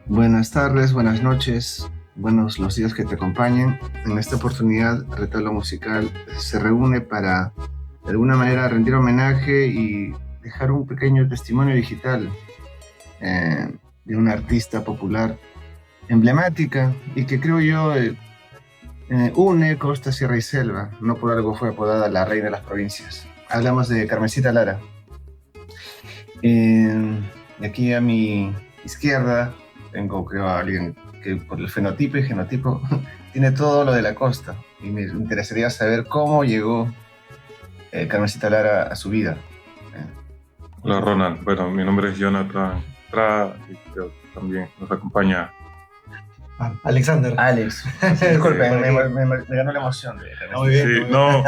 Buenas tardes, buenas noches, buenos los días que te acompañen. En esta oportunidad, Retablo Musical se reúne para, de alguna manera, rendir homenaje y dejar un pequeño testimonio digital de una artista popular emblemática y que creo yo une costa, sierra y selva. No por algo fue apodada la reina de las provincias. Hablamos de Carmencita Lara. De aquí a mi izquierda tengo, creo, a alguien que por el fenotipo y genotipo tiene todo lo de la costa. Y me interesaría saber cómo llegó Carmencita Lara a su vida. Hola Ronald, bueno, mi nombre es Jonathan Estrada y creo que también nos acompaña. Alexander. Alex, disculpe, me ganó la emoción de Carmencita. Muy bien, Sí, muy bien. no,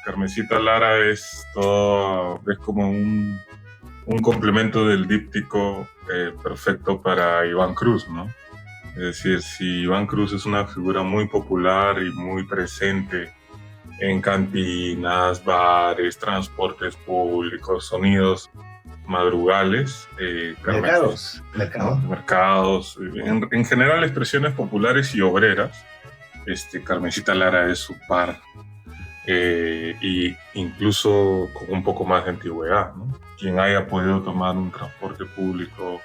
Carmencita Lara es todo, es como un complemento del díptico perfecto para Iván Cruz, ¿no? Es decir, si Iván Cruz es una figura muy popular y muy presente en cantinas, bares, transportes públicos, sonidos madrugales, mercados, en general expresiones populares y obreras. Carmencita Lara es su par, y incluso con un poco más de antigüedad, ¿no? Quien haya podido tomar un transporte público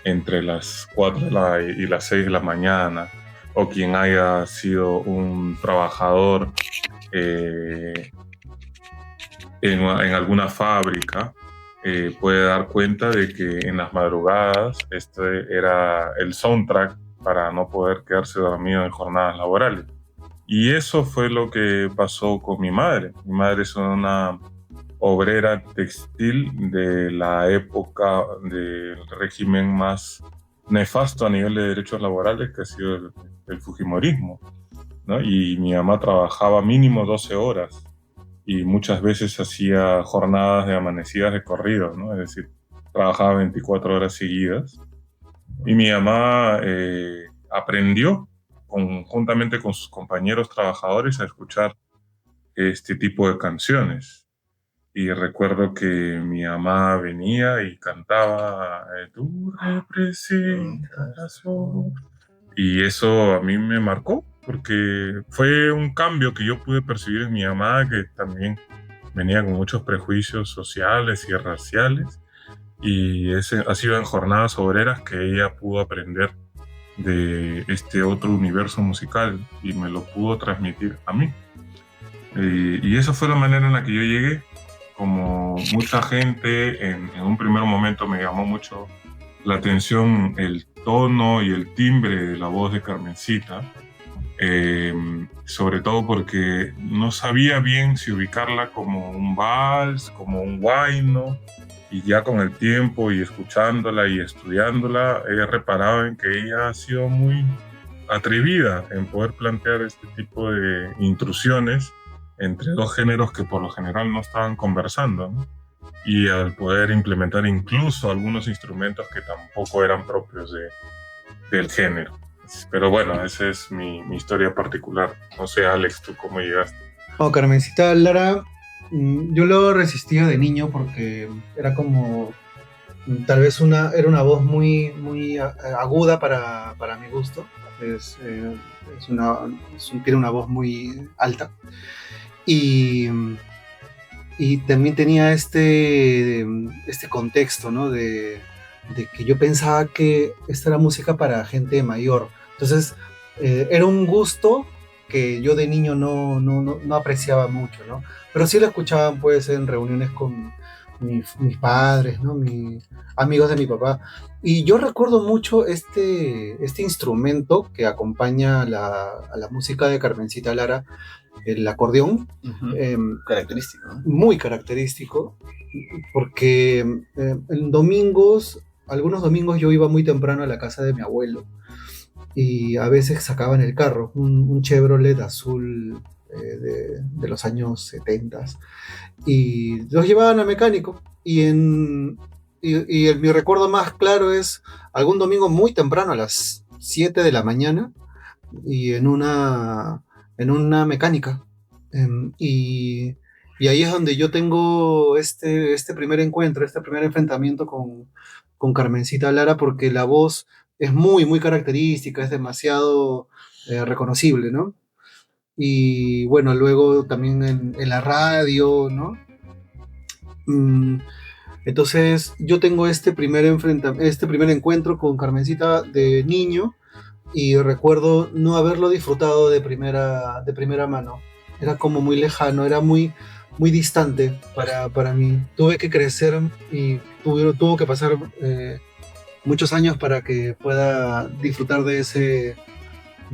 entre las 4 y las 6 de la mañana, o quien haya sido un trabajador en alguna fábrica, puede dar cuenta de que en las madrugadas este era el soundtrack para no poder quedarse dormido en jornadas laborales. Y eso fue lo que pasó con mi madre. Mi madre es una obrera textil de la época del régimen más nefasto a nivel de derechos laborales, que ha sido el fujimorismo, ¿no? Y mi mamá trabajaba mínimo 12 horas y muchas veces hacía jornadas de amanecidas de corrido, ¿no? Es decir, trabajaba 24 horas seguidas. Y mi mamá aprendió conjuntamente con sus compañeros trabajadores a escuchar este tipo de canciones. Y recuerdo que mi mamá venía y cantaba Tú representas. Y eso a mí me marcó, porque fue un cambio que yo pude percibir en mi mamá, que también venía con muchos prejuicios sociales y raciales, y ese ha sido en jornadas obreras que ella pudo aprender de este otro universo musical y me lo pudo transmitir a mí. Y esa fue la manera en la que yo llegué. Como mucha gente, en un primer momento me llamó mucho la atención el tono y el timbre de la voz de Carmencita, sobre todo porque no sabía bien si ubicarla como un vals, como un huayno, y ya con el tiempo y escuchándola y estudiándola, he reparado en que ella ha sido muy atrevida en poder plantear este tipo de intrusiones entre dos géneros que por lo general no estaban conversando, ¿no? Y al poder implementar incluso algunos instrumentos que tampoco eran propios del género. Pero bueno, esa es mi historia particular. No sé, Alex, ¿tú cómo llegaste? Oh, Carmencita Lara, yo lo resistía de niño porque era como, tal vez era una voz muy aguda para mi gusto. Es, eh, tiene una voz muy alta. Y, y también tenía este contexto, ¿no? De que yo pensaba que esta era música para gente mayor. Entonces, era un gusto que yo de niño no apreciaba mucho, ¿no? Pero sí la escuchaba, pues, en reuniones con mis padres, ¿no? Amigos de mi papá. Y yo recuerdo mucho este instrumento que acompaña a la música de Carmencita Lara, el acordeón. Característico, ¿no? Muy característico, porque en domingos, algunos domingos yo iba muy temprano a la casa de mi abuelo y a veces sacaban el carro, un Chevrolet azul de los años 70, y los llevaban a mecánico. Mi recuerdo más claro es algún domingo muy temprano, a las 7 de la mañana, y en una mecánica. Em, y, y ahí es donde yo tengo este primer encuentro, este primer enfrentamiento con Carmencita Lara, porque la voz es muy, muy característica, es demasiado reconocible, ¿no? Y bueno, luego también en la radio, ¿no? Mm, entonces yo tengo este primer encuentro con Carmencita de niño y recuerdo no haberlo disfrutado de primera mano. Era como muy lejano, era muy, muy distante para mí. Tuve que crecer y tuvo que pasar muchos años para que pueda disfrutar de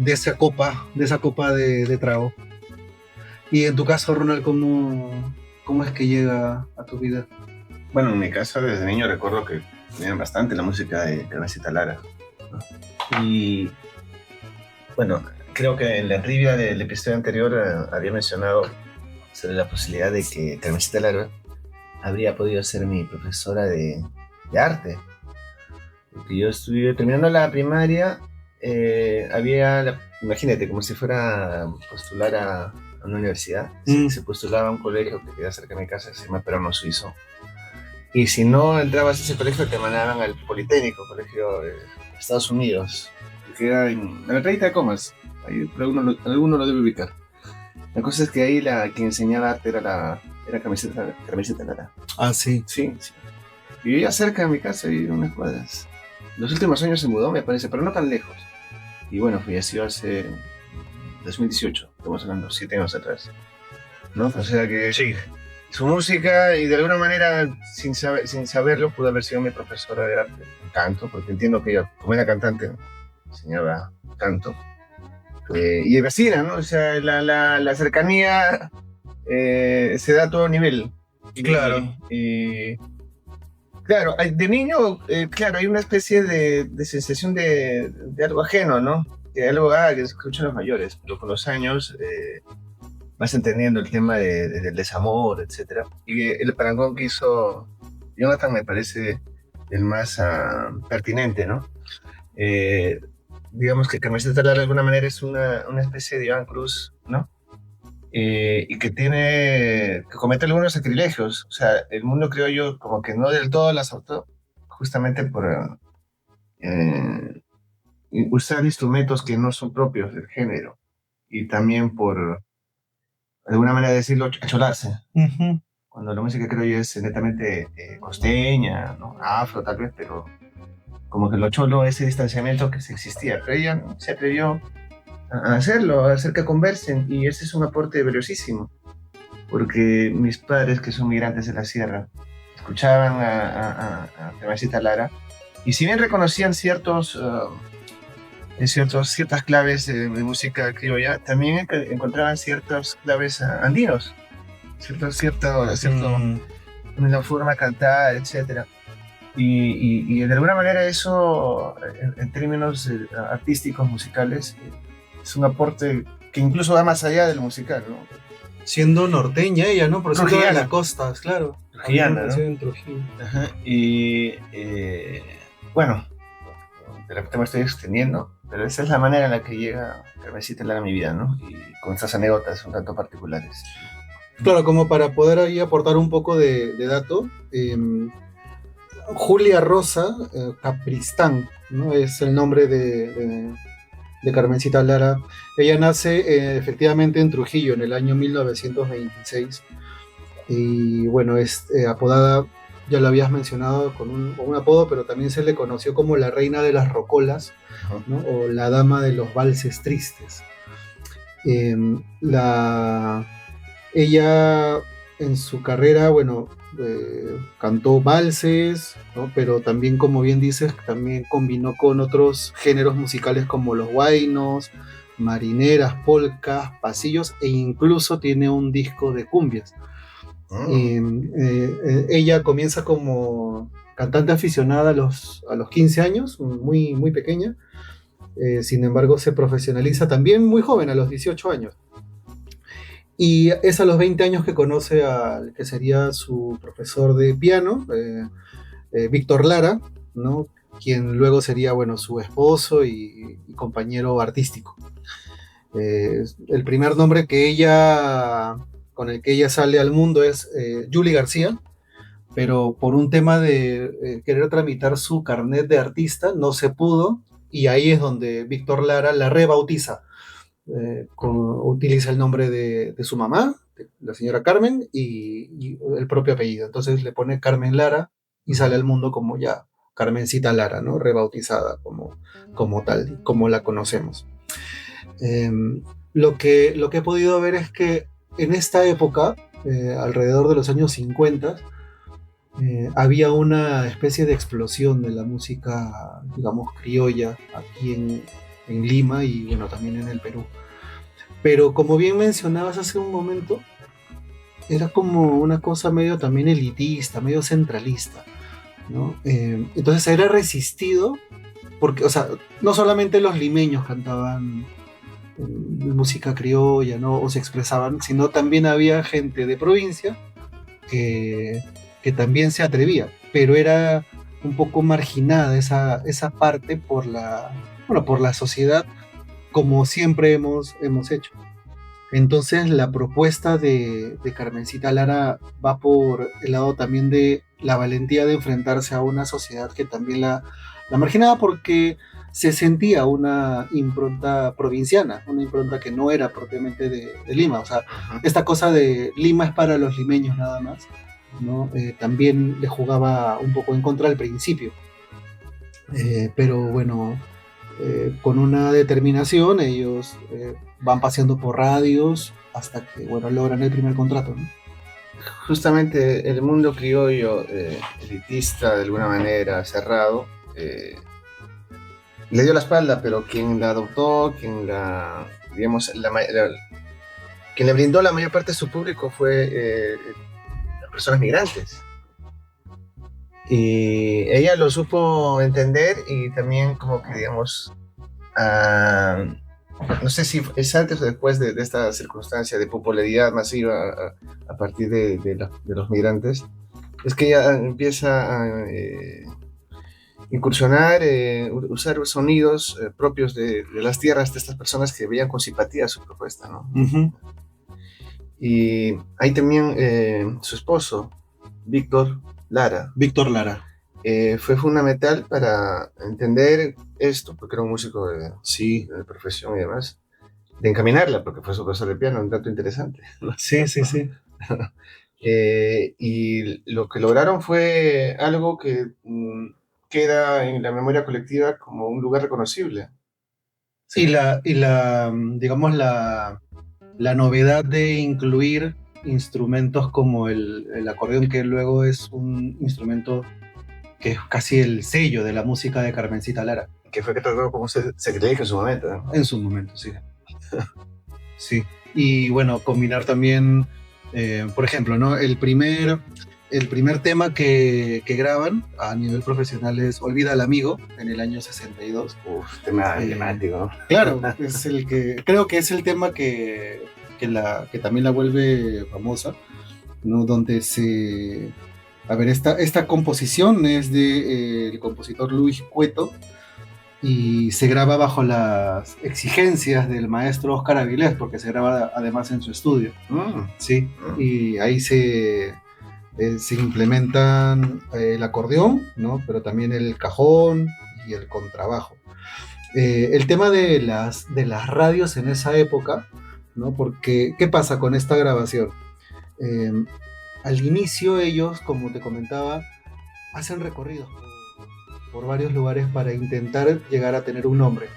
esa copa de trago. Y en tu caso, Ronald, ¿cómo es que llega a tu vida? Bueno, en mi caso, desde niño recuerdo que tenían bastante la música de Carmencita Lara, ¿no? Y bueno, creo que en la trivia del episodio anterior había mencionado sobre la posibilidad de que Carmencita Lara habría podido ser mi profesora de arte. Porque yo estuve terminando la primaria, imagínate, como si fuera a postular a una universidad. Se postulaba a un colegio que queda cerca de mi casa, se llama Peruano Suizo. Y si no entrabas a ese colegio, te mandaban al Politécnico, colegio de Estados Unidos, que era en la 30 de Comas. Ahí alguno lo debe ubicar. La cosa es que ahí quien enseñaba arte era Carmencita Lara. Ah, sí. Sí. Y vivía cerca de mi casa y unas cuadras. Los últimos años se mudó, me parece, pero no tan lejos. Y bueno, falleció hace 2018, estamos hablando 7 años atrás, ¿no? O sea que sí, su música, y de alguna manera, sin saberlo, pudo haber sido mi profesora de arte, canto, porque entiendo que ella, como era cantante, enseñaba canto. Y vecina, ¿no? O sea, la cercanía se da a todo nivel. Claro. Claro, de niño, claro, hay una especie de sensación de algo ajeno, ¿no? De algo que escuchan los mayores, pero con los años vas entendiendo el tema del desamor, etc. Y el parangón que hizo Jonathan me parece el más pertinente, ¿no? Digamos que Carmencita Lara de alguna manera es una especie de Iván Cruz, ¿no? Y que comete algunos sacrilegios. O sea, el mundo, creo yo, como que no del todo la aceptó, justamente por usar instrumentos que no son propios del género, y también por, de alguna manera decirlo, acholarse. Uh-huh. Cuando la música, creo yo, es netamente costeña, ¿no? Afro tal vez, pero como que lo cholo, ese distanciamiento que se existía. Pero ella se atrevió a hacerlo, a hacer que conversen, y ese es un aporte valiosísimo, porque mis padres, que son migrantes de la sierra, escuchaban a Carmencita Lara, y si bien reconocían ciertas claves de música criolla, también encontraban ciertas claves andinos, una forma de cantar, etc. Y de alguna manera eso, en términos artísticos, musicales, es un aporte que incluso va más allá del musical, ¿no? Siendo norteña ella, ¿no? Por eso de la costa, claro. Trujillana, ¿no? En Trujillo. Ajá. Y bueno, de repente me estoy extendiendo, pero esa es la manera en la que llega Carmencita Lara a mi vida, ¿no? Y con estas anécdotas un tanto particulares. Claro, como para poder ahí aportar un poco de dato, Julia Rosa Capristán, ¿no? Es el nombre de Carmencita Lara. Ella nace efectivamente en Trujillo en el año 1926 y bueno, es apodada, ya lo habías mencionado, con un apodo, pero también se le conoció como la reina de las rocolas, ¿no? O la dama de los valses tristes. Ella en su carrera, bueno, cantó valses, ¿no? Pero también, como bien dices, también combinó con otros géneros musicales como los huaynos, marineras, polcas, pasillos, e incluso tiene un disco de cumbias. Ella comienza como cantante aficionada a los 15 años, muy, muy pequeña. Sin embargo, se profesionaliza también muy joven, a los 18 años. Y es a los 20 años que conoce al que sería su profesor de piano, Víctor Lara, ¿no? Quien luego sería, bueno, su esposo y compañero artístico. El primer nombre con el que ella sale al mundo es Julie García, pero por un tema de querer tramitar su carnet de artista no se pudo, y ahí es donde Víctor Lara la rebautiza. Utiliza el nombre de su mamá, de la señora Carmen, y el propio apellido. Entonces le pone Carmen Lara y sale al mundo como ya Carmencita Lara, ¿no? Rebautizada como tal, como la conocemos. Lo que he podido ver es que en esta época, alrededor de los años 50, había una especie de explosión de la música, digamos, criolla aquí en Lima y bueno, también en el Perú. Pero como bien mencionabas hace un momento, era como una cosa medio también elitista, medio centralista, ¿no? Entonces era resistido, porque, o sea, no solamente los limeños cantaban música criolla, ¿no? O se expresaban, sino también había gente de provincia que también se atrevía, pero era un poco marginada esa parte por la sociedad, como siempre hemos hecho. Entonces la propuesta de Carmencita Lara va por el lado también de la valentía de enfrentarse a una sociedad que también la marginaba, porque se sentía una impronta provinciana, una impronta que no era propiamente de Lima. O sea, esta cosa de Lima es para los limeños nada más, ¿no? También le jugaba un poco en contra al principio. Pero bueno, con una determinación ellos van paseando por radios hasta que, bueno, logran el primer contrato, ¿no? Justamente el mundo criollo, elitista de alguna manera, cerrado, le dio la espalda, pero quien la adoptó, quien le brindó la mayor parte de su público fue las personas migrantes. Y ella lo supo entender y también como que, digamos, no sé si es antes o después de esta circunstancia de popularidad masiva a partir de los migrantes, es que ella empieza a incursionar, usar sonidos propios de las tierras de estas personas que veían con simpatía su propuesta, ¿no? Uh-huh. Y ahí también su esposo, Víctor Lara, fue fundamental para entender esto, porque era un músico de profesión y demás, de encaminarla, porque fue su profesor de piano, un dato interesante, ¿no? Sí. Y lo que lograron fue algo que queda en la memoria colectiva como un lugar reconocible. Sí. Y digamos, la novedad de incluir instrumentos como el acordeón, que luego es un instrumento que es casi el sello de la música de Carmencita Lara. Que fue tratado como secreto en su momento, ¿no? En su momento, sí. Sí. Y bueno, combinar también, por ejemplo, ¿no? El primer tema que graban a nivel profesional es Olvida al Amigo, en el año 62. Tema emblemático, ¿no? Claro, creo que es el tema que también la vuelve famosa, ¿no? Donde esta composición es del compositor Luis Cueto y se graba bajo las exigencias del maestro Óscar Avilés, porque se graba además en su estudio. Sí, y ahí se implementan el acordeón, ¿no? Pero también el cajón y el contrabajo. El tema de las radios en esa época, ¿no? Porque, ¿qué pasa con esta grabación? Al inicio ellos, como te comentaba, hacen recorridos por varios lugares para intentar llegar a tener un nombre.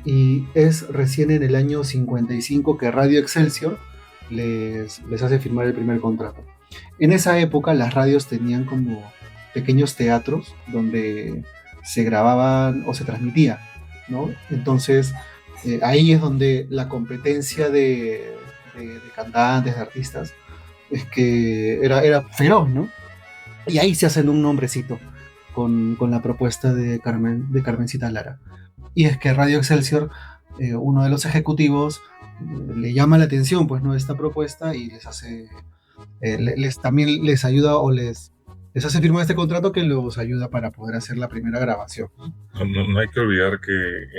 Y es recién en el año 55 que Radio Excelsior les hace firmar el primer contrato. En esa época las radios tenían como pequeños teatros donde se grababan o se transmitía, ¿no? Entonces ahí es donde la competencia de cantantes, de artistas, es que era feroz, ¿no? Y ahí se hacen un nombrecito con la propuesta de Carmencita Lara. Y es que Radio Excelsior, uno de los ejecutivos, le llama la atención, pues, ¿no?, esta propuesta, y les hace también les ayuda o les hace firmar este contrato que los ayuda para poder hacer la primera grabación. No hay que olvidar que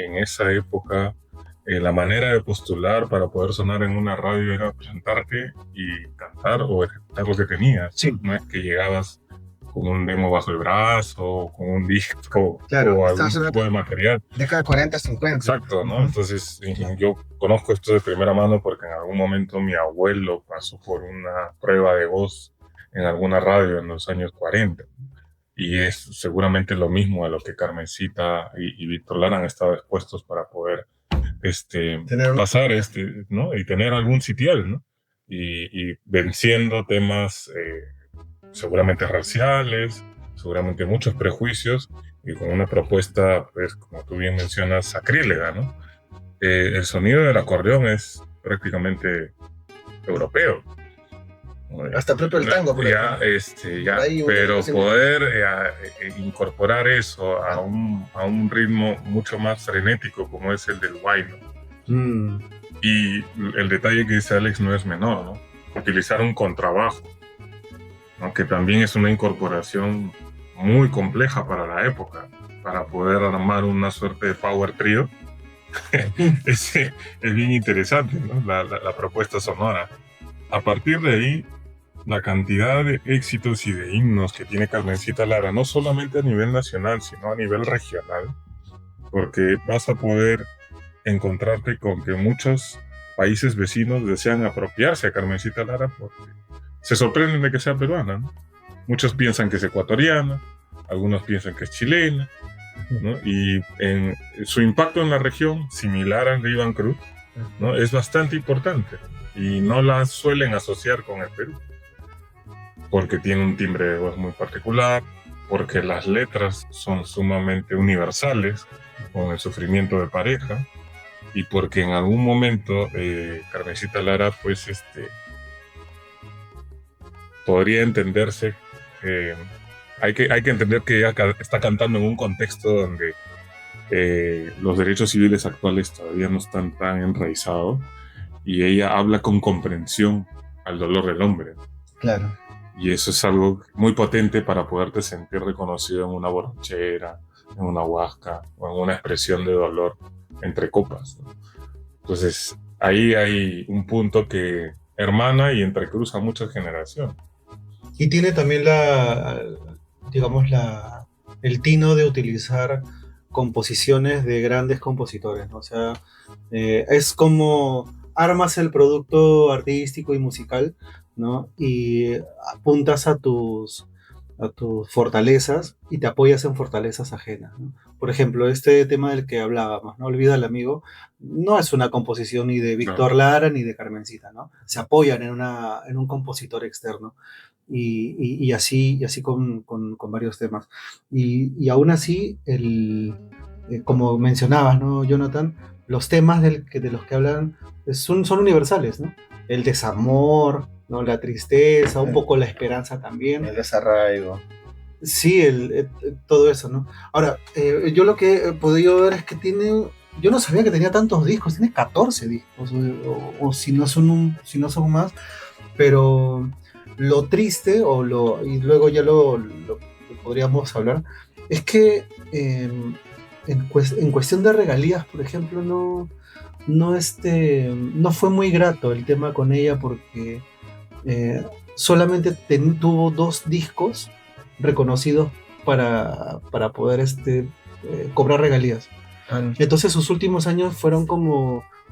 en esa época la manera de postular para poder sonar en una radio era presentarte y cantar o ejecutar lo que tenías. Sí. No es que llegabas con un demo bajo el brazo, con un disco Claro, o estamos algún en tipo de material. década 40, 50. Exacto, ¿no? Entonces yo conozco esto de primera mano porque en algún momento mi abuelo pasó por una prueba de voz en alguna radio en los años 40. Y es seguramente lo mismo a lo que Carmencita y Víctor Lara han estado expuestos para poder pasar ¿no? Y tener algún sitial, ¿no? Y venciendo temas seguramente raciales, seguramente muchos prejuicios y con una propuesta, pues, como tú bien mencionas, sacrílega, ¿no? El sonido del acordeón es prácticamente europeo. Hasta propio el tango, por ya, pero poder incorporar eso a un ritmo mucho más frenético como es el del huayno. Y el detalle que dice Alex no es menor, ¿no? Utilizar un contrabajo, ¿no? Que también es una incorporación muy compleja para la época, para poder armar una suerte de power trio. es bien interesante, ¿no? La propuesta sonora. A partir de ahí, la cantidad de éxitos y de himnos que tiene Carmencita Lara, no solamente a nivel nacional, sino a nivel regional, porque vas a poder encontrarte con que muchos países vecinos desean apropiarse a Carmencita Lara porque se sorprenden de que sea peruana, ¿no? Muchos piensan que es ecuatoriana, algunos piensan que es chilena, ¿no? Y su impacto en la región, similar al de Iván Cruz, ¿no? Es bastante importante y no la suelen asociar con el Perú, porque tiene un timbre de voz muy particular, porque las letras son sumamente universales, con el sufrimiento de pareja, y porque en algún momento Carmencita Lara, pues, podría entenderse, hay que entender que ella está cantando en un contexto donde los derechos civiles actuales todavía no están tan enraizados, y ella habla con comprensión al dolor del hombre. Claro. Y eso es algo muy potente para poderte sentir reconocido en una borrachera, en una huasca o en una expresión de dolor entre copas, ¿no? Entonces, ahí hay un punto que hermana y entrecruza muchas generaciones. Y tiene también el tino de utilizar composiciones de grandes compositores, ¿no? O sea, es como armas el producto artístico y musical, ¿no? Y apuntas a tus fortalezas y te apoyas en fortalezas ajenas, ¿no? Por ejemplo, este tema del que hablábamos, ¿no? Olvida al amigo, no es una composición ni de Víctor Lara ni de Carmencita, ¿no? Se apoyan en un compositor externo. Y así con varios temas. Y aún así, como mencionabas, ¿no, Jonathan? Los temas de los que hablan son universales, ¿no? El desamor, ¿no? La tristeza, un poco la esperanza también. El desarraigo. Sí, todo eso, ¿no? Ahora, yo lo que he podido ver es que yo no sabía que tenía tantos discos, tiene 14 discos, o si no son más, pero lo triste, y luego ya lo podríamos hablar, es que en cuestión de regalías, por ejemplo, no fue muy grato el tema con ella porque solamente tuvo 2 discos reconocidos para poder cobrar regalías. Entonces sus últimos años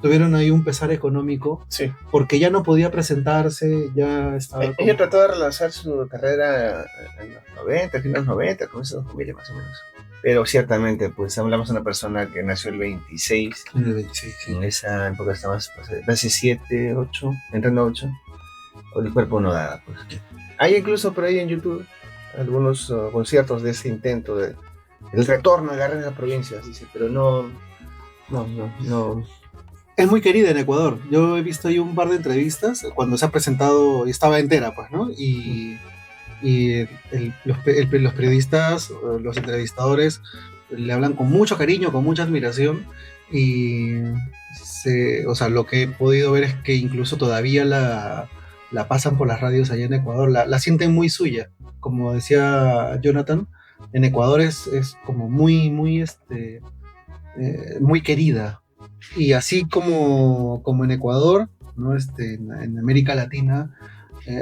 tuvieron ahí un pesar económico, sí, porque ya no podía presentarse, ya estaba... Ella trató de relanzar su carrera en los 90, finales 90, con esa familia más o menos. Pero ciertamente, pues hablamos de una persona que nació el 26. El 26, sí. En esa época estabas casi 7, 8, entrando a 8. El cuerpo no daba, pues. Hay incluso por ahí en YouTube algunos conciertos de ese intento el retorno de la reina de las provincias, dice, pero no. Es muy querida en Ecuador. Yo he visto ahí un par de entrevistas cuando se ha presentado y estaba entera, pues, ¿no? Y los periodistas, los entrevistadores le hablan con mucho cariño, con mucha admiración, y o sea, lo que he podido ver es que incluso todavía la pasan por las radios allá en Ecuador, la sienten muy suya. Como decía Jonathan, en Ecuador es como muy querida. Y así como en Ecuador, ¿no? En América Latina,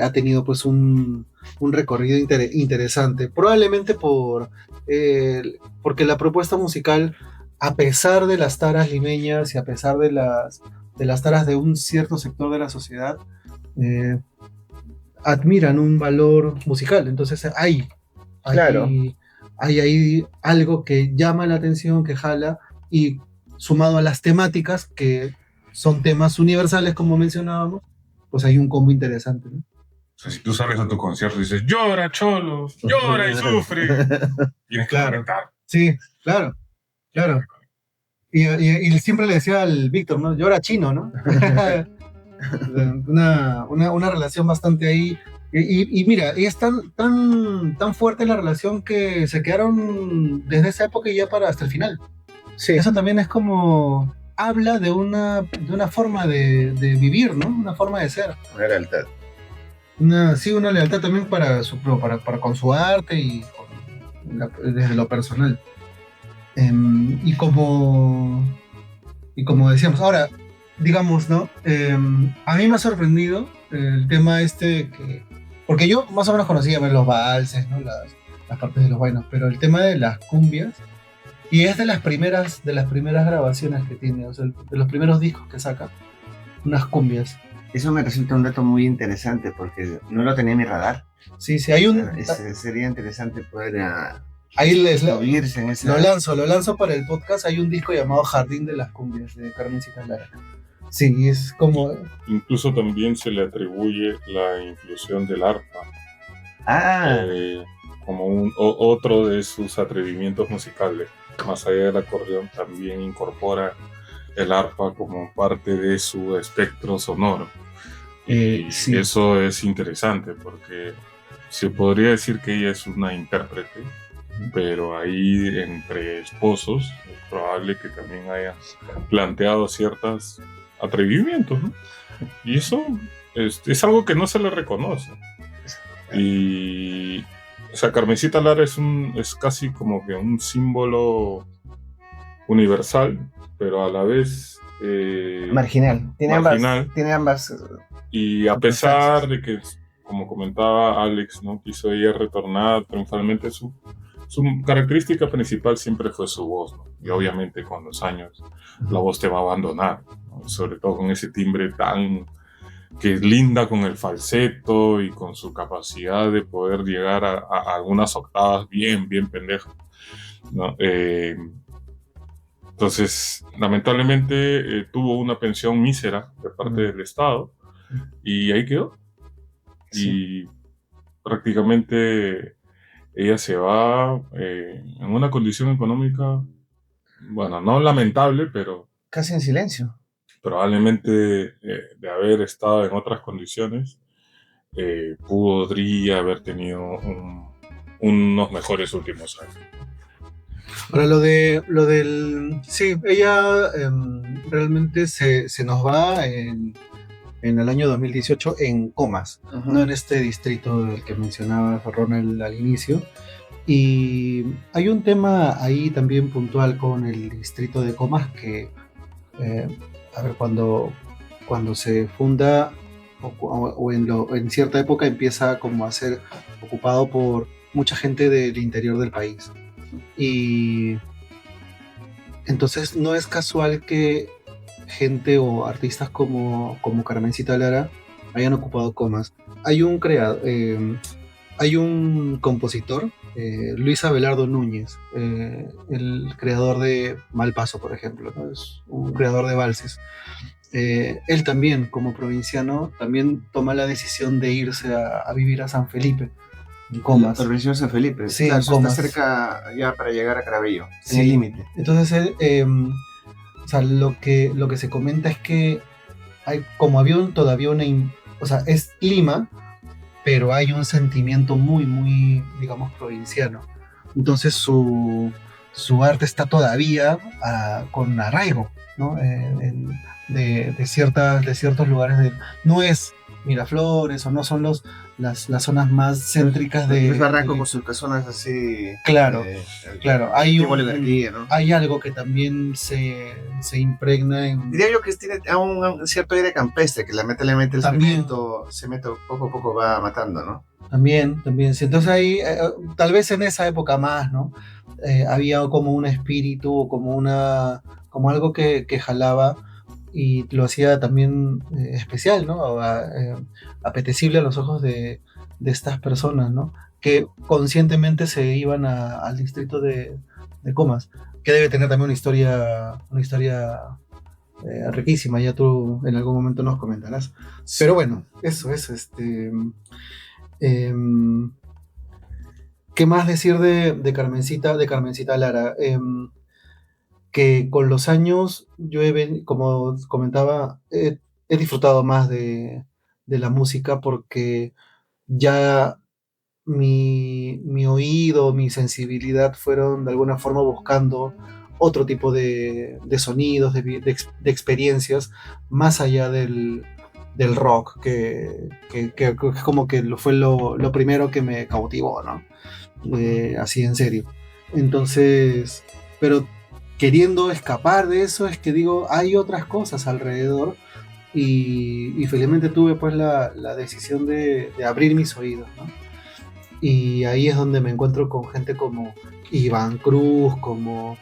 ha tenido pues un recorrido interesante, probablemente porque la propuesta musical, a pesar de las taras limeñas y a pesar de las taras de un cierto sector de la sociedad, eh, admiran un valor musical. Entonces Claro. hay ahí algo que llama la atención, que jala, y sumado a las temáticas, que son temas universales, como mencionábamos, pues hay un combo interesante, ¿no? O sea, si tú sales a tu concierto y dices, llora, cholo, llora y sufre, tienes que comentar. Sí, claro. Y siempre le decía al Víctor, ¿no? Llora chino, ¿no? una relación bastante ahí. Y mira, y es tan fuerte la relación que se quedaron desde esa época y ya para hasta el final. Sí. Eso también es como, habla de una forma de vivir, ¿no? Una forma de ser. Una lealtad. Una lealtad también para con su arte y desde lo personal. Y como decíamos, ahora, digamos, ¿no? A mí me ha sorprendido el tema porque yo más o menos conocía los valses, ¿no? Las partes de los bailes, pero el tema de las cumbias, y es de las primeras grabaciones que tiene, o sea, de los primeros discos que saca, unas cumbias. Eso me resulta un dato muy interesante porque no lo tenía en mi radar. Sí, hay sería interesante poder ahí oírse en esa... Lo lanzo para el podcast. Hay un disco llamado Jardín de las Cumbias de Carmencita Lara. Sí, es como... Incluso también se le atribuye la inclusión del arpa. Como otro de sus atrevimientos musicales. Más allá del acordeón, también incorpora el arpa como parte de su espectro sonoro. Y sí. Eso es interesante porque se podría decir que ella es una intérprete, pero ahí entre esposos es probable que también haya planteado ciertos atrevimientos, ¿no? Y eso es algo que no se le reconoce. Y o sea, Carmencita Lara es casi como que un símbolo universal, pero a la vez marginal. Tiene ambas. Y a pesar de que, como comentaba Alex, ¿no? Quiso ella retornar triunfalmente, su característica principal siempre fue su voz, ¿no? Y obviamente con los años la voz te va a abandonar, ¿no? Sobre todo con ese timbre que es linda, con el falseto y con su capacidad de poder llegar a algunas octavas bien pendejas, ¿no? Entonces, lamentablemente tuvo una pensión mísera de parte del Estado y ahí quedó. Sí. Y prácticamente ella se va en una condición económica, bueno, no lamentable, pero... casi en silencio. Probablemente de haber estado en otras condiciones, podría haber tenido unos mejores últimos años. Ahora sí, ella realmente se nos va en el año 2018 en Comas, no en este distrito del que mencionaba Ronald al inicio. Y hay un tema ahí también puntual con el distrito de Comas que, cuando se funda o en cierta época empieza como a ser ocupado por mucha gente del interior del país. Y entonces no es casual que gente o artistas como Carmencita Lara hayan ocupado Comas. Hay un compositor, Luis Abelardo Núñez, el creador de Malpaso, por ejemplo, ¿no? Es un creador de valses. Él también, como provinciano, también toma la decisión de irse a vivir a San Felipe, en Comas. La provincia de San Felipe. Sí, claro, está cerca ya para llegar a Caraballo, sí, en el límite. Entonces, o sea, lo que se comenta es que hay como avión todavía o sea, es Lima, pero hay un sentimiento muy, digamos, provinciano. Entonces su arte está todavía con arraigo, ¿no? De ciertos lugares no es Miraflores o no son las zonas más céntricas de... Es Barranco con sus casonas así... Claro, claro. ¿No? Hay algo que también se impregna en... Diría yo que tiene un cierto aire campestre, que lamentablemente el cemento poco a poco va matando, ¿no? También, sí. Entonces ahí, tal vez en esa época más, ¿no? Había como un espíritu, como algo que jalaba y lo hacía también especial, ¿no? Apetecible a los ojos de estas personas, ¿no? Que conscientemente se iban al distrito de Comas, que debe tener también una historia riquísima, ya tú en algún momento nos comentarás. Sí. Pero bueno, eso, ¿qué más decir de Carmencita Lara? Que con los años yo como comentaba, he disfrutado más de la música porque ya mi oído, mi sensibilidad fueron de alguna forma buscando otro tipo de sonidos, de experiencias, más allá del rock, que es como que fue lo primero que me cautivó, ¿no? Así en serio. Entonces, pero queriendo escapar de eso, es que digo, hay otras cosas alrededor y felizmente tuve pues la decisión de abrir mis oídos, ¿no? Y ahí es donde me encuentro con gente como Iván Cruz, como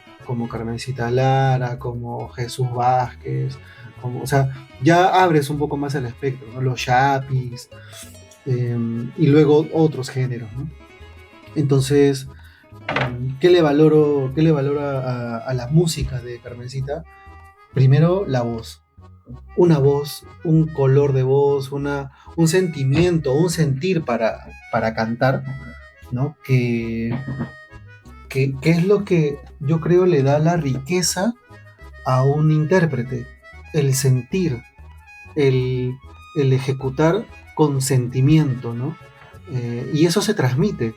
Carmencita Lara, como Jesús Vázquez, o sea, ya abres un poco más el espectro, ¿no? Los Chapis, y luego otros géneros, ¿no? Entonces, ¿qué le valoro a la música de Carmencita? Primero, la voz. Una voz, un color de voz, un sentimiento, un sentir para cantar, ¿no? Que es lo que yo creo le da la riqueza a un intérprete. El sentir, el ejecutar con sentimiento, ¿no? Y eso se transmite.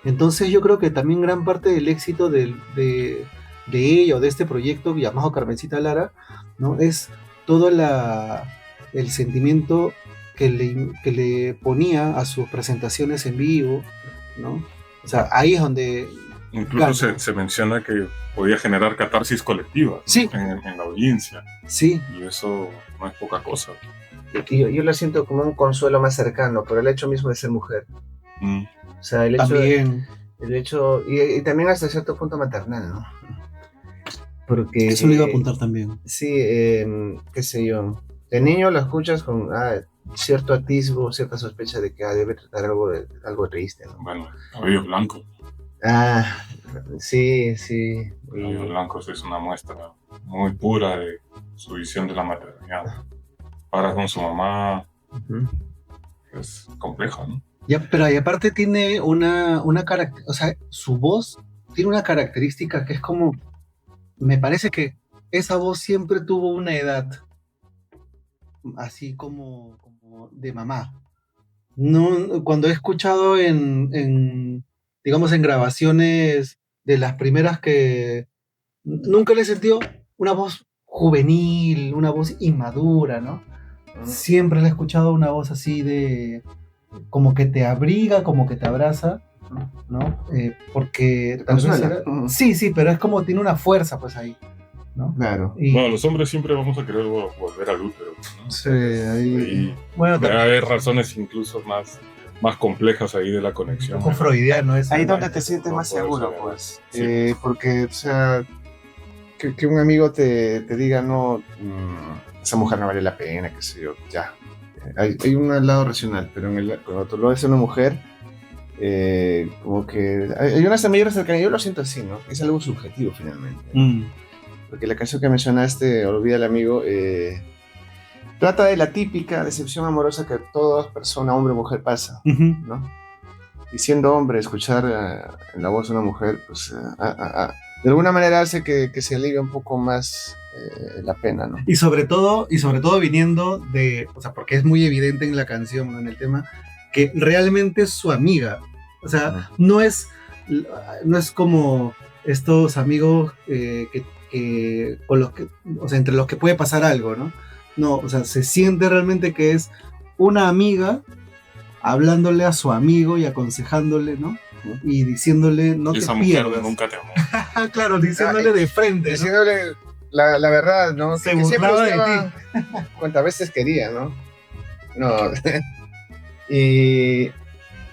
Entonces yo creo que también gran parte del éxito de ella o de este proyecto llamado Carmencita Lara, ¿no? Es todo el sentimiento que le ponía a sus presentaciones en vivo, ¿no? O sea, ahí es donde... Incluso se menciona que podía generar catarsis colectiva, ¿no? Sí. en la audiencia. Sí. Y eso no es poca cosa. Yo lo siento como un consuelo más cercano por el hecho mismo de ser mujer. O sea, el hecho también. Y también hasta cierto punto maternal, ¿no? Porque... Eso lo iba a apuntar también. Sí, qué sé yo. De niño lo escuchas con cierto atisbo, cierta sospecha de que debe tratar algo triste, ¿no? Bueno, cabellos blancos. Sí. Cabellos blancos es una muestra muy pura de su visión de la maternidad. Ahora con su mamá es compleja, ¿no? Ya, pero y aparte tiene una o sea, su voz tiene una característica que es como, me parece que esa voz siempre tuvo una edad, así como de mamá. No, cuando he escuchado digamos, en grabaciones de las primeras que nunca le he sentido una voz juvenil, una voz inmadura, ¿no? Siempre le he escuchado una voz así de como que te abriga, como que te abraza, ¿no? Porque tal vez sí, pero es como tiene una fuerza pues ahí, ¿no? Claro. Bueno, los hombres siempre vamos a querer volver al útero, ¿no? Sí, ahí... Bueno, debe haber razones incluso más complejas ahí de la conexión. Un poco freudiano eso. Ahí donde te sientes más seguro, pues. Sí. Porque, o sea, que un amigo te diga, no, esa mujer no vale la pena, qué sé yo, ya. Hay un lado racional, pero cuando tú lo ves a una mujer, como que hay una mayor cercanía. Yo lo siento así, ¿no? Es algo subjetivo finalmente. Porque la canción que mencionaste, Olvida al amigo, trata de la típica decepción amorosa que toda persona, hombre o mujer, pasa, ¿no? Y siendo hombre, escuchar en la voz de una mujer, pues de alguna manera hace que se alivie un poco más la pena, ¿no? Y sobre todo viniendo o sea, porque es muy evidente en la canción, ¿no? En el tema, que realmente es su amiga. O sea, no es como estos amigos con los que, o sea, entre los que puede pasar algo, ¿no? No, o sea, se siente realmente que es una amiga hablándole a su amigo y aconsejándole, ¿no? Y diciéndole, no te Esa pierdas. mujer nunca te amó. Claro, diciéndole de frente, ¿no? Diciéndole la verdad, ¿no? Se Que siempre burlaba de buscaba cuantas veces quería, ¿no? No. Y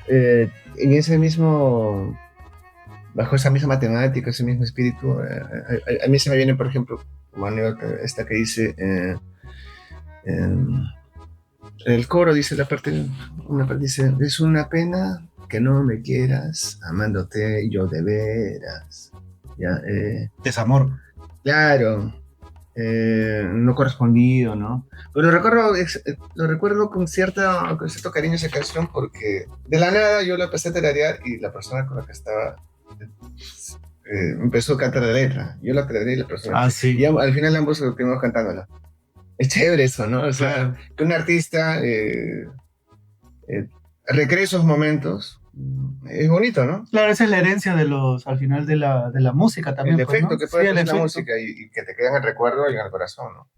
en ese mismo, bajo esa misma temática, ese mismo espíritu, a mí se me viene, por ejemplo, como anécdota esta que dice, el coro dice una parte dice, es una pena que no me quieras, amándote yo de veras. Ya, Desamor. claro, no correspondido, ¿no? Pero lo recuerdo con cierto cariño esa canción porque de la nada yo la empecé a tararear y la persona con la que estaba empezó a cantar la letra. Yo la tarareé y la persona... Ah, sí. Y al final ambos terminamos cantándola. Es chévere eso, ¿no? O sea, Claro. que un artista recree esos momentos, es bonito, ¿no? Claro, esa es la herencia al final de la música también. El pues, efecto ¿no? que puede Sí, el hacer la efecto. música y que te queda en el recuerdo y en el corazón, ¿no?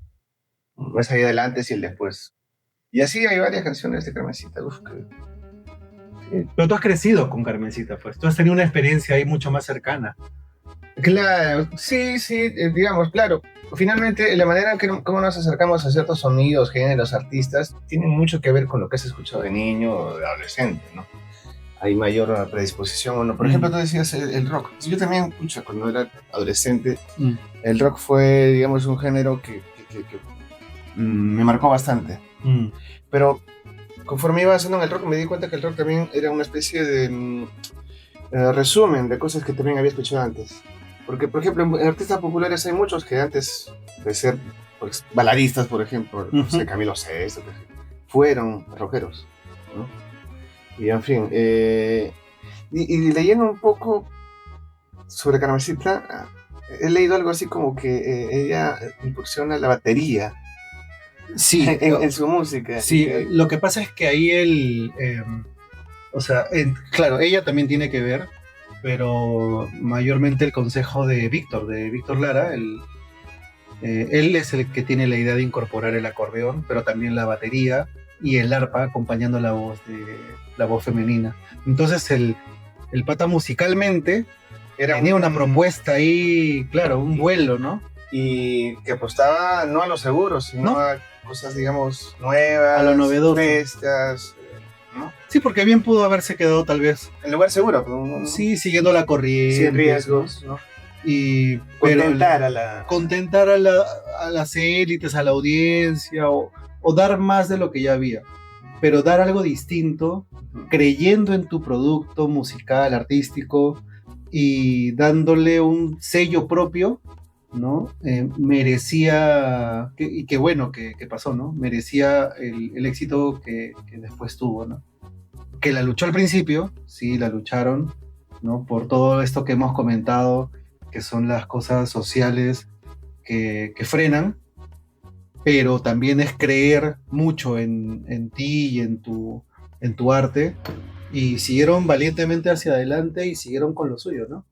Más allá del antes y el después. Y así hay varias canciones de Carmencita. Uf, Pero tú has crecido con Carmencita, pues. Tú has tenido una experiencia ahí mucho más cercana. Claro, sí, digamos, claro. Finalmente, la manera en que cómo nos acercamos a ciertos sonidos, géneros, artistas, tiene mucho que ver con lo que has escuchado de niño o de adolescente, ¿no? Hay mayor predisposición o no. Por ejemplo, tú decías el rock. Yo también, cuando era adolescente, el rock fue, digamos, un género que me marcó bastante. Pero conforme iba haciendo en el rock, me di cuenta que el rock también era una especie de resumen de cosas que también había escuchado antes. Porque, por ejemplo, en artistas populares hay muchos que antes de ser pues, baladistas, por ejemplo, no sé, Camilo Sesto, fueron rockeros, ¿no? Y en fin, y leyendo un poco sobre Carmencita, he leído algo así como que ella incursiona la batería. Sí, en su música. Sí, lo que pasa es que ahí claro, ella también tiene que ver, pero mayormente el consejo de Víctor Lara, él es el que tiene la idea de incorporar el acordeón, pero también la batería y el arpa acompañando la voz femenina. Entonces el pata musicalmente tenía una propuesta ahí, claro, un vuelo, ¿no? Y que apostaba no a lo seguro, sino ¿no? a cosas, digamos, nuevas, a lo novedoso, frescas, ¿no? Sí, porque bien pudo haberse quedado tal vez en lugar seguro, pero no, sí, siguiendo la corriente, sin riesgos, ¿no? Y contentar a las élites, a la audiencia, o dar más de lo que ya había, pero dar algo distinto, creyendo en tu producto musical, artístico, y dándole un sello propio, ¿no? Merecía, y qué bueno que pasó, ¿no? Merecía el éxito que después tuvo, ¿no? Que la luchó al principio, sí, la lucharon, ¿no? Por todo esto que hemos comentado, que son las cosas sociales que frenan, pero también es creer mucho en ti y en tu arte, y siguieron valientemente hacia adelante y siguieron con lo suyo, ¿no?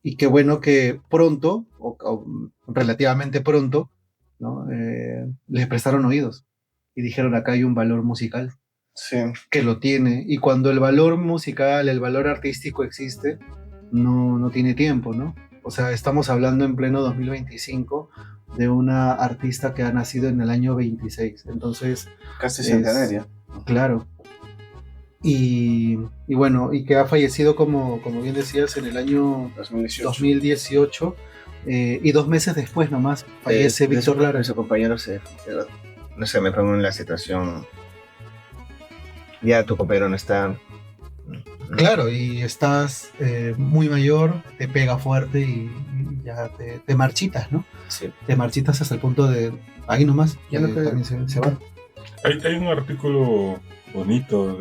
Y qué bueno que pronto, o relativamente pronto, ¿no? Les prestaron oídos y dijeron, acá hay un valor musical. Sí. Que lo tiene, y cuando el valor musical, el valor artístico existe, no tiene tiempo, ¿no? O sea, estamos hablando en pleno 2025 de una artista que ha nacido en el año 26, entonces... Casi centenaria. Claro. Y bueno, y que ha fallecido, como bien decías, en el año 2018, y 2 meses después nomás fallece Víctor Lara. Su compañero no sé, me pongo en la situación... Ya tu compañero no está... Claro, y estás muy mayor, te pega fuerte y ya te marchitas, ¿no? Sí. Te marchitas hasta el punto de ahí nomás, ya no también se va. Hay un artículo bonito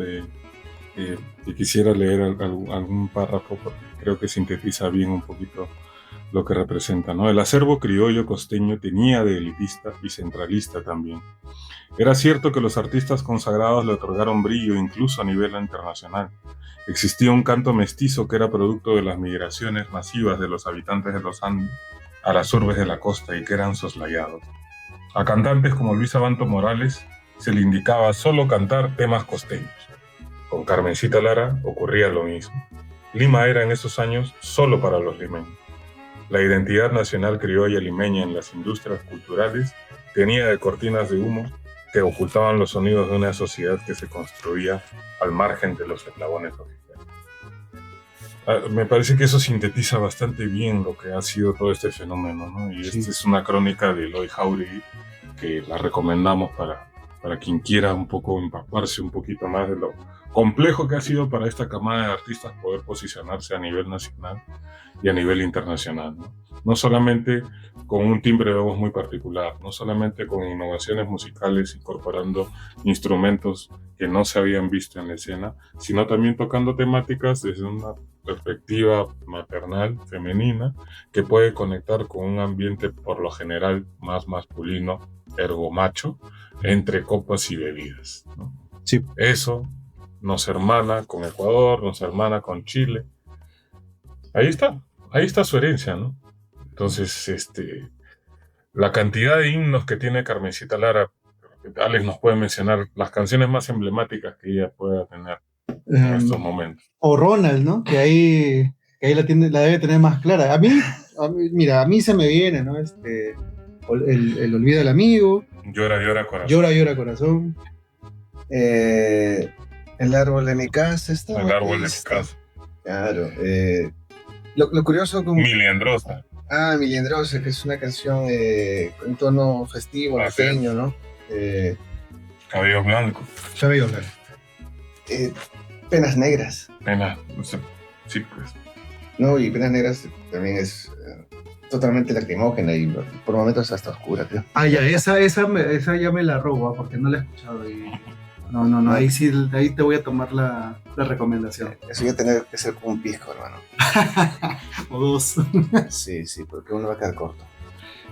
que quisiera leer algún párrafo porque creo que sintetiza bien un poquito lo que representa, ¿no? El acervo criollo costeño tenía de elitista y centralista también. Era cierto que los artistas consagrados le otorgaron brillo incluso a nivel internacional. Existía un canto mestizo que era producto de las migraciones masivas de los habitantes de los Andes a las urbes de la costa y que eran soslayados. A cantantes como Luis Abanto Morales se le indicaba solo cantar temas costeños. Con Carmencita Lara ocurría lo mismo. Lima era en esos años solo para los limeños. La identidad nacional criolla limeña en las industrias culturales tenía de cortinas de humo que ocultaban los sonidos de una sociedad que se construía al margen de los eslabones oficiales. Me parece que eso sintetiza bastante bien lo que ha sido todo este fenómeno, ¿no? Y esta es una crónica de Eloy Jáuregui que la recomendamos para quien quiera un poco empaparse un poquito más de lo complejo que ha sido para esta camada de artistas poder posicionarse a nivel nacional y a nivel internacional, ¿no? No solamente con un timbre de voz muy particular, no solamente con innovaciones musicales incorporando instrumentos que no se habían visto en la escena, sino también tocando temáticas desde una perspectiva maternal, femenina, que puede conectar con un ambiente por lo general más masculino, ergo macho, entre copas y bebidas, ¿no? Sí. Eso nos hermana con Ecuador, nos hermana con Chile. Ahí está su herencia, ¿no? Entonces, la cantidad de himnos que tiene Carmencita Lara, Alex nos puede mencionar las canciones más emblemáticas que ella pueda tener en estos momentos. O Ronald, ¿no? Que ahí la debe tener más clara. A mí se me viene, ¿no? El Olvida al amigo. Llora, llora, corazón. Llora, llora, corazón. El árbol de mi casa está. El árbol de mi casa. Claro. Lo curioso como... Miliandrosa. Miliandrosa, que es una canción en tono festivo, navideño, ¿no? Cabello blanco. Cabello blanco. Penas negras. Sí, pues. No, y Penas negras también es totalmente lacrimógena y por momentos hasta oscura, creo. Esa ya me la robo, porque no la he escuchado. No, ahí te voy a tomar la recomendación. Eso ya tener que ser como un pisco, hermano. O dos. Sí, porque uno va a quedar corto.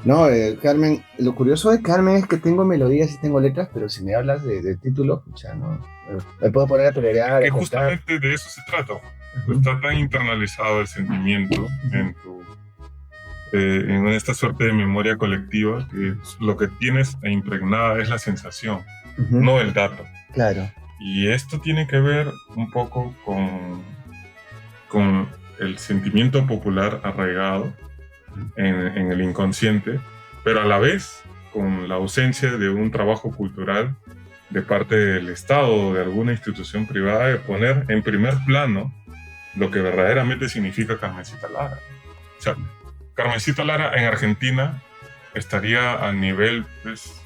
No, Carmen, lo curioso de Carmen es que tengo melodías y tengo letras, pero si me hablas de título, ya no. Me puedo poner a tolerar. Que justamente de eso se trata. Está tan internalizado el sentimiento en esta suerte de memoria colectiva que lo que tienes impregnada es la sensación, no el dato. Claro. Y esto tiene que ver un poco con el sentimiento popular arraigado en el inconsciente, pero a la vez con la ausencia de un trabajo cultural de parte del Estado o de alguna institución privada de poner en primer plano lo que verdaderamente significa Carmencita Lara. O sea, Carmencita Lara en Argentina estaría al nivel, pues,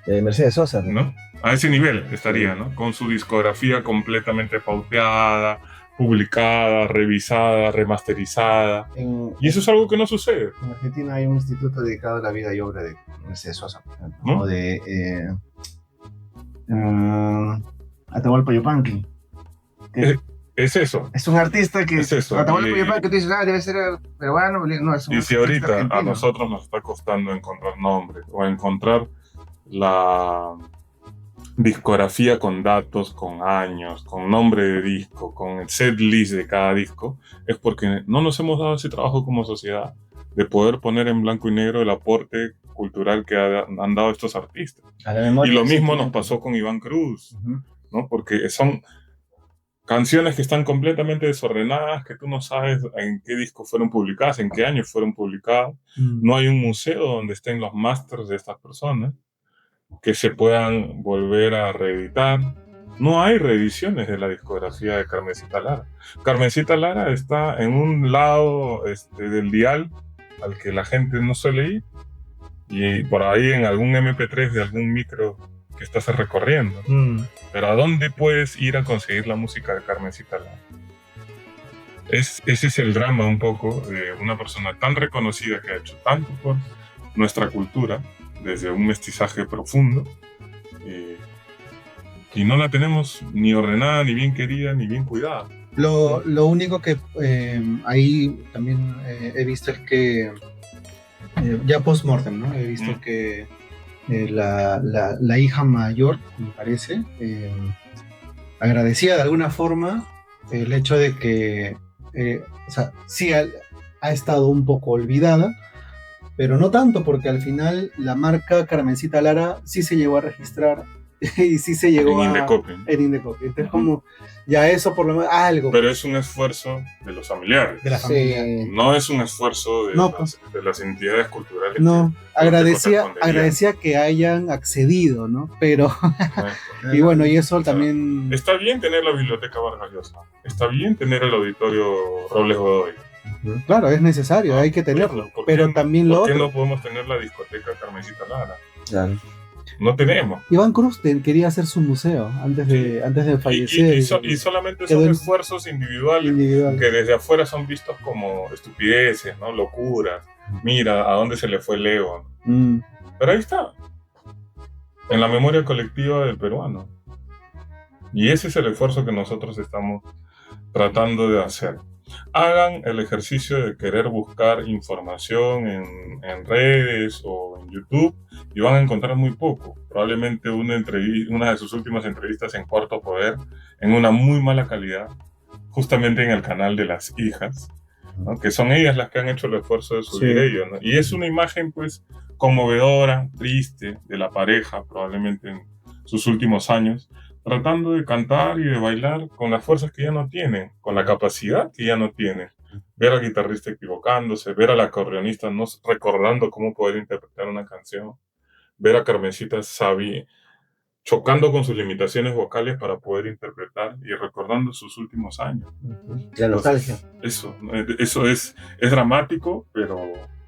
Mercedes Sosa, ¿no? A ese nivel estaría, ¿no? Con su discografía completamente pauteada, publicada, revisada, remasterizada. Y eso es algo que no sucede. En Argentina hay un instituto dedicado a la vida y obra de Mercedes Sosa, por ejemplo, ¿no? O de Atahualpa Yupanqui. Es eso. Es un artista que... Es eso. Atahualpa Yupanqui, tú dices, debe ser peruano. No, es un... Y si ahorita a nosotros nos está costando encontrar nombres o encontrar la discografía con datos, con años, con nombre de disco, con el set list de cada disco, es porque no nos hemos dado ese trabajo como sociedad de poder poner en blanco y negro el aporte cultural que han dado estos artistas. Y lo mismo nos pasó con Iván Cruz, ¿no? Porque son canciones que están completamente desordenadas, que tú no sabes en qué disco fueron publicadas, en qué año fueron publicadas. No hay un museo donde estén los masters de estas personas que se puedan volver a reeditar. No hay reediciones de la discografía de Carmencita Lara. Carmencita Lara está en un lado del dial al que la gente no suele ir, y por ahí en algún MP3 de algún micro que estás recorriendo. Pero ¿a dónde puedes ir a conseguir la música de Carmencita Lara? Ese es el drama un poco de una persona tan reconocida que ha hecho tanto por nuestra cultura, desde un mestizaje profundo, y no la tenemos ni ordenada, ni bien querida, ni bien cuidada. Lo único que ahí también he visto es que ya post-mortem, ¿no? He visto que la hija mayor, me parece, agradecía de alguna forma el hecho de que sí ha estado un poco olvidada, pero no tanto, porque al final la marca Carmencita Lara sí se llegó a registrar y sí se llegó en Indecopi. En Indecopi. Entonces, como ya eso por lo menos algo. Pero es un esfuerzo de los familiares. De la familia. No es un esfuerzo de, no, de las entidades culturales. No, agradecía que hayan accedido, ¿no? Pero, y bueno, y eso también... Está bien tener la biblioteca Vargas Llosa. Está bien tener el auditorio Robles Godoy. Claro, es necesario, hay que tenerlo. Pero también lo otro... ¿Por qué no podemos tener la discoteca Carmencita Lara? Claro. No tenemos. Iván Cruz quería hacer su museo antes de fallecer. Y solamente son esfuerzos individuales que desde afuera son vistos como estupideces, ¿no? Locuras. Mira a dónde se le fue Leo. Pero ahí está. En la memoria colectiva del peruano. Y ese es el esfuerzo que nosotros estamos tratando de hacer. Hagan el ejercicio de querer buscar información en redes o en YouTube y van a encontrar muy poco. Probablemente una de sus últimas entrevistas en Cuarto Poder, en una muy mala calidad, justamente en el canal de las hijas, ¿no? Que son ellas las que han hecho el esfuerzo de subir ello, ¿no? Y es una imagen pues conmovedora, triste, de la pareja, probablemente en sus últimos años, tratando de cantar y de bailar con las fuerzas que ya no tienen, con la capacidad que ya no tienen. Ver al guitarrista equivocándose, ver al acordeonista no recordando cómo poder interpretar una canción, ver a Carmencita chocando con sus limitaciones vocales para poder interpretar y recordando sus últimos años. La nostalgia. Eso es dramático, pero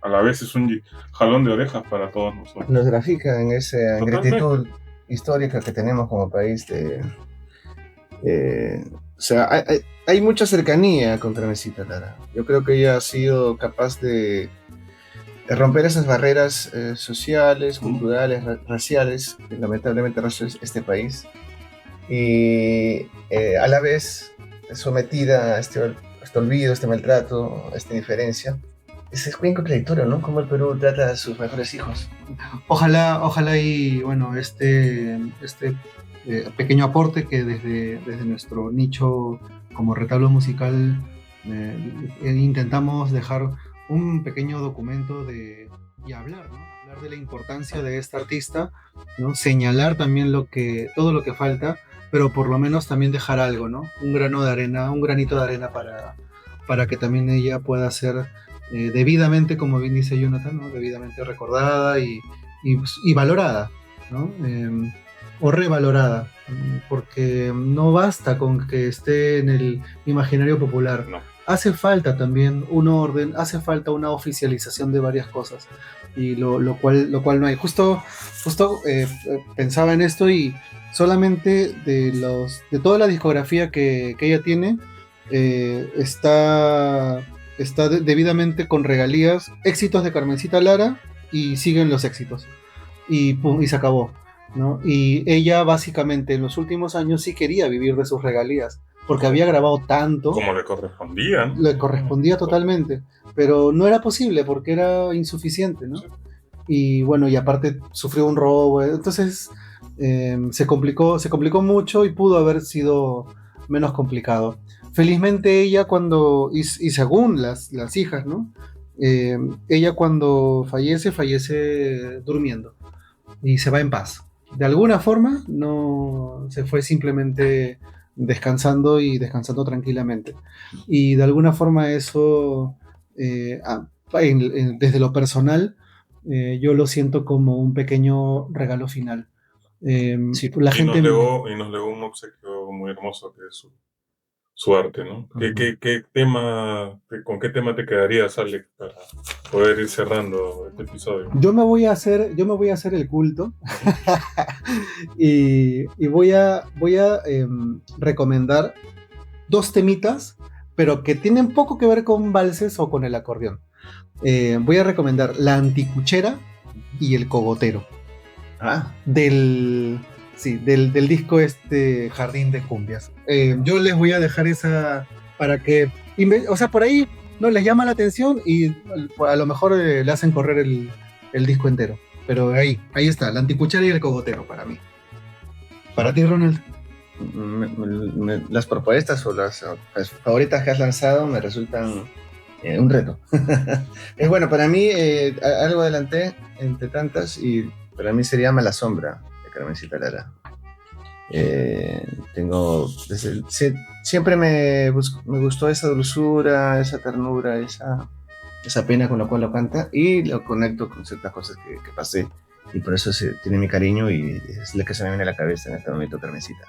a la vez es un jalón de orejas para todos nosotros. Nos grafica en esa gratitud histórica que tenemos como país. O sea, hay mucha cercanía con Carmencita Lara. Yo creo que ella ha sido capaz de romper esas barreras sociales, culturales, raciales, que lamentablemente arrastra este país, y a la vez sometida a este olvido, este maltrato, a esta indiferencia. Es bien contradictorio, ¿no? Cómo el Perú trata a sus mejores hijos. Ojalá y bueno, este pequeño aporte que desde nuestro nicho como retablo musical intentamos dejar un pequeño documento y hablar, ¿no? Hablar de la importancia de esta artista, ¿no? Señalar también todo lo que falta, pero por lo menos también dejar algo, ¿no? Un granito de arena para que también ella pueda ser debidamente, como bien dice Jonathan, ¿no? Debidamente recordada y valorada, ¿no? O revalorada, porque no basta con que esté en el imaginario popular. No. Hace falta también un orden, hace falta una oficialización de varias cosas, y lo cual no hay. Justo pensaba en esto, y solamente de toda la discografía que ella tiene, está debidamente con regalías, éxitos de Carmencita Lara, y siguen los éxitos, y se acabó, ¿no? Y ella básicamente en los últimos años sí quería vivir de sus regalías, porque había grabado tanto. Como le correspondía, ¿no? Le correspondía totalmente, pero no era posible porque era insuficiente, ¿no? Sí. Y bueno, y aparte sufrió un robo, entonces se complicó mucho, y pudo haber sido menos complicado. Felizmente ella y según las hijas, ¿no? Ella cuando fallece durmiendo y se va en paz. De alguna forma no se fue simplemente descansando tranquilamente, y de alguna forma eso desde lo personal yo lo siento como un pequeño regalo final. Sí, nos legó un obsequio muy hermoso, que es su arte, ¿no? Uh-huh. ¿Con qué tema te quedarías, Alex, para poder ir cerrando este episodio? Yo me voy a hacer el culto y voy a recomendar dos temitas, pero que tienen poco que ver con valses o con el acordeón. Voy a recomendar La Anticuchera y El Cogotero. Del disco Jardín de Cumbias. Yo les voy a dejar esa para que, o sea, por ahí no les llama la atención y a lo mejor le hacen correr el disco entero. Pero ahí está, La Anticuchera y El Cogotero para mí. Para ti, Ronald. Las propuestas o las favoritas que has lanzado me resultan un reto. Bueno, para mí algo adelanté entre tantas, y para mí sería Mala Sombra de Carmencita Lara. Siempre me gustó esa dulzura, esa ternura, esa pena con la cual lo canta, y lo conecto con ciertas cosas que pasé, y por eso tiene mi cariño y es la que se me viene a la cabeza en este momento, Carmencita.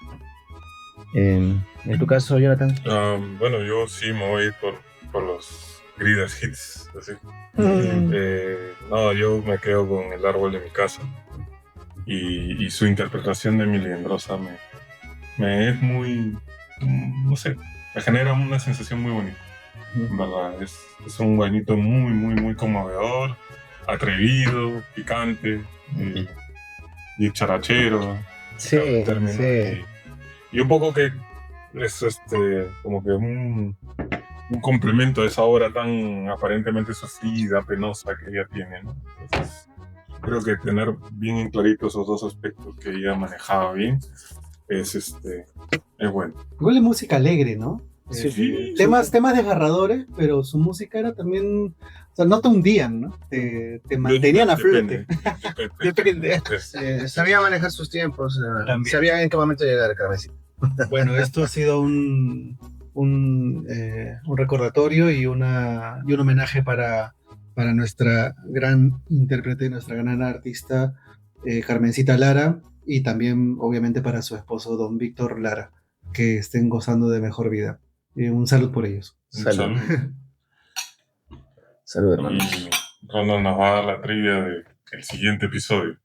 En tu caso, Jonathan. Bueno, yo sí me voy por los greatest hits, así. No, yo me quedo con El árbol de mi casa, y su interpretación de Emily Endrosa me es muy, no sé, me genera una sensación muy bonita, en verdad. Es un guainito muy, muy, muy conmovedor, atrevido, picante, y charachero. Sí, sí. Y un poco que es como que un complemento a esa obra tan aparentemente sufrida, penosa que ella tiene, ¿no? Entonces, creo que tener bien claritos esos dos aspectos que ella manejaba bien es bueno. Igual es música alegre, ¿no? Sí, temas desgarradores, pero su música era también, o sea, no te hundían, ¿no? Te mantenían a flote. Depende. Sabía manejar sus tiempos, sabía en qué momento llegar, Carmencita. Bueno, esto ha sido un recordatorio y un homenaje para nuestra gran intérprete, nuestra gran artista, Carmencita Lara, y también, obviamente, para su esposo, don Víctor Lara, que estén gozando de mejor vida. Un saludo por ellos. Salud. Salud, hermano. Y Ronald nos va a dar la trivia del siguiente episodio.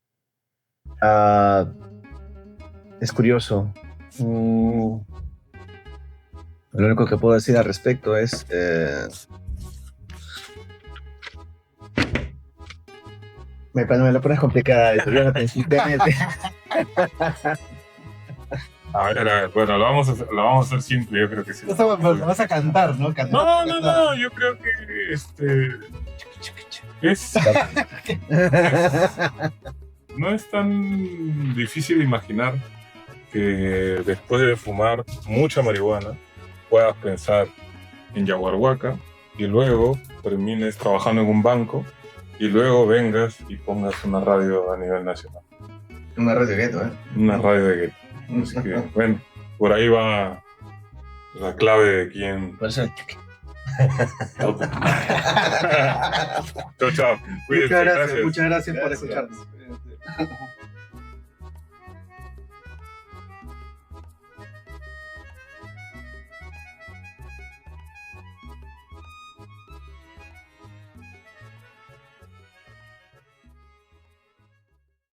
Es curioso. Lo único que puedo decir al respecto es me lo pones complicada. A ver, bueno, lo vamos a hacer simple, yo creo que sí. Lo vas a cantar, ¿no? No, yo creo que no es tan difícil imaginar que después de fumar mucha marihuana puedas pensar en Yaguarhuaca y luego termines trabajando en un banco y luego vengas y pongas una radio a nivel nacional. Una radio de gueto, ¿eh? Una radio de gueto. Así que, bueno, por ahí va la clave de quién. Por eso. Chao. Cuídense, Muchas gracias por escucharnos.